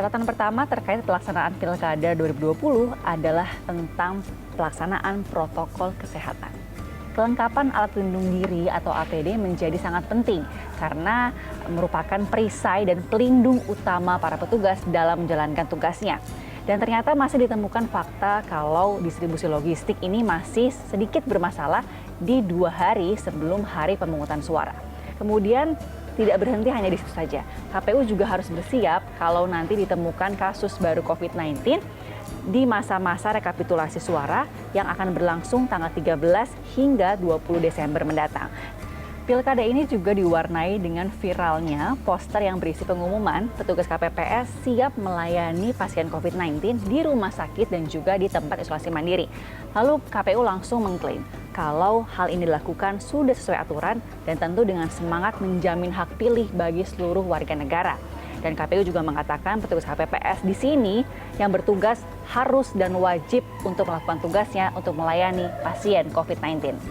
Catatan pertama terkait pelaksanaan Pilkada 2020 adalah tentang pelaksanaan protokol kesehatan. Kelengkapan alat pelindung diri atau APD menjadi sangat penting karena merupakan perisai dan pelindung utama para petugas dalam menjalankan tugasnya. Dan ternyata masih ditemukan fakta kalau distribusi logistik ini masih sedikit bermasalah di 2 hari sebelum hari pemungutan suara. Kemudian tidak berhenti hanya di situ saja. KPU juga harus bersiap kalau nanti ditemukan kasus baru COVID-19 di masa-masa rekapitulasi suara yang akan berlangsung tanggal 13 hingga 20 Desember mendatang. Pilkada ini juga diwarnai dengan viralnya poster yang berisi pengumuman petugas KPPS siap melayani pasien COVID-19 di rumah sakit dan juga di tempat isolasi mandiri. Lalu KPU langsung mengklaim kalau hal ini dilakukan sudah sesuai aturan dan tentu dengan semangat menjamin hak pilih bagi seluruh warga negara. Dan KPU juga mengatakan petugas KPPS di sini yang bertugas harus dan wajib untuk melakukan tugasnya untuk melayani pasien COVID-19.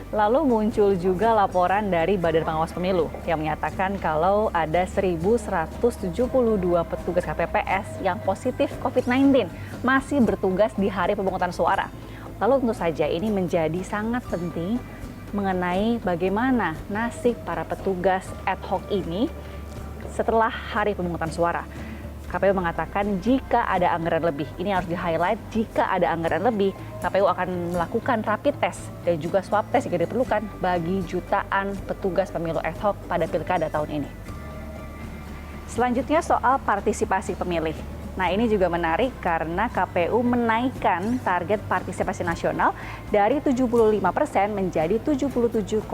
Lalu muncul juga laporan dari Badan Pengawas Pemilu yang menyatakan kalau ada 1.172 petugas KPPS yang positif COVID-19 masih bertugas di hari pemungutan suara. Lalu tentu saja ini menjadi sangat penting mengenai bagaimana nasib para petugas ad hoc ini setelah hari pemungutan suara. KPU mengatakan jika ada anggaran lebih, ini harus di-highlight, jika ada anggaran lebih, KPU akan melakukan rapid test dan juga swab test jika diperlukan bagi jutaan petugas pemilu ad hoc pada pilkada tahun ini. Selanjutnya soal partisipasi pemilih. Nah, ini juga menarik karena KPU menaikkan target partisipasi nasional dari 75% menjadi 77,5%.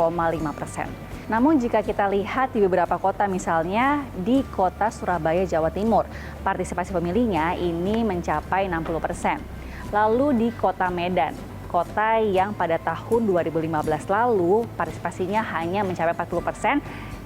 Namun jika kita lihat di beberapa kota, misalnya di kota Surabaya, Jawa Timur, partisipasi pemilihnya ini mencapai 60%. Lalu di kota Medan, kota yang pada tahun 2015 lalu partisipasinya hanya mencapai 40%,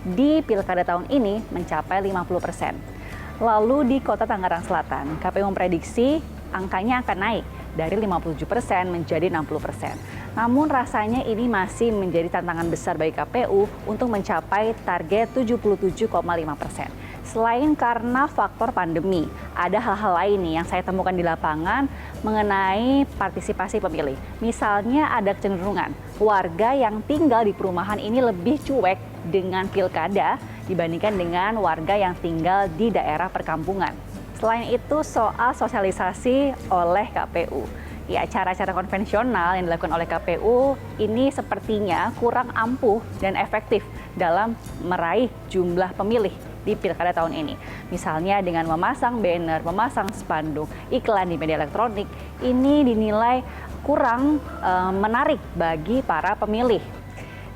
di pilkada tahun ini mencapai 50%. Lalu di kota Tangerang Selatan, KPU memprediksi angkanya akan naik dari 57% menjadi 60%. Namun rasanya ini masih menjadi tantangan besar bagi KPU untuk mencapai target 77,5%. Selain karena faktor pandemi, ada hal-hal lain nih yang saya temukan di lapangan mengenai partisipasi pemilih. Misalnya ada kecenderungan warga yang tinggal di perumahan ini lebih cuek dengan pilkada dibandingkan dengan warga yang tinggal di daerah perkampungan. Selain itu soal sosialisasi oleh KPU. Ya, cara-cara konvensional yang dilakukan oleh KPU ini sepertinya kurang ampuh dan efektif dalam meraih jumlah pemilih di pilkada tahun ini. Misalnya dengan memasang banner, memasang spanduk, iklan di media elektronik, ini dinilai kurang menarik bagi para pemilih.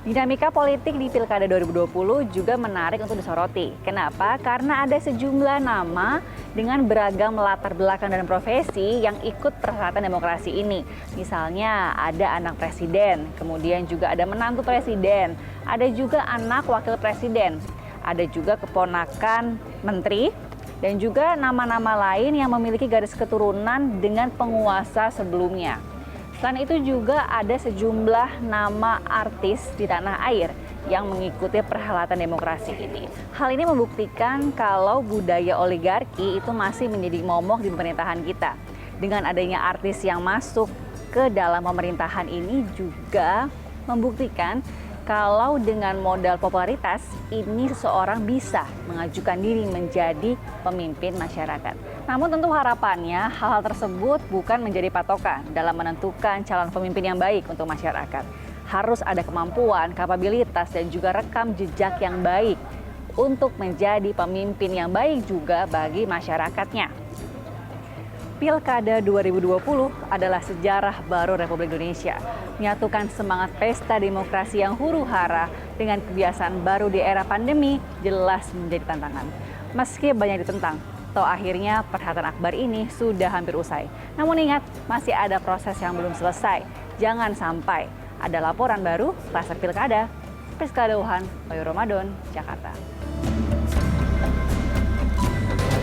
Dinamika politik di Pilkada 2020 juga menarik untuk disoroti. Kenapa? Karena ada sejumlah nama dengan beragam latar belakang dan profesi yang ikut perhelatan demokrasi ini. Misalnya ada anak presiden, kemudian juga ada menantu presiden, ada juga anak wakil presiden, ada juga keponakan menteri, dan juga nama-nama lain yang memiliki garis keturunan dengan penguasa sebelumnya. Selain itu juga ada sejumlah nama artis di tanah air yang mengikuti perhelatan demokrasi ini. Hal ini membuktikan kalau budaya oligarki itu masih menjadi momok di pemerintahan kita. Dengan adanya artis yang masuk ke dalam pemerintahan ini juga membuktikan kalau dengan modal popularitas ini seseorang bisa mengajukan diri menjadi pemimpin masyarakat. Namun tentu harapannya hal-hal tersebut bukan menjadi patokan dalam menentukan calon pemimpin yang baik untuk masyarakat. Harus ada kemampuan, kapabilitas, dan juga rekam jejak yang baik untuk menjadi pemimpin yang baik juga bagi masyarakatnya. Pilkada 2020 adalah sejarah baru Republik Indonesia, menyatukan semangat pesta demokrasi yang huru-hara dengan kebiasaan baru di era pandemi jelas menjadi tantangan. Meski banyak ditentang, toh akhirnya perhelatan akbar ini sudah hampir usai. Namun ingat, masih ada proses yang belum selesai. Jangan sampai ada laporan baru kluster pilkada. Priska Dauhan, Bayu Ramadan, Jakarta.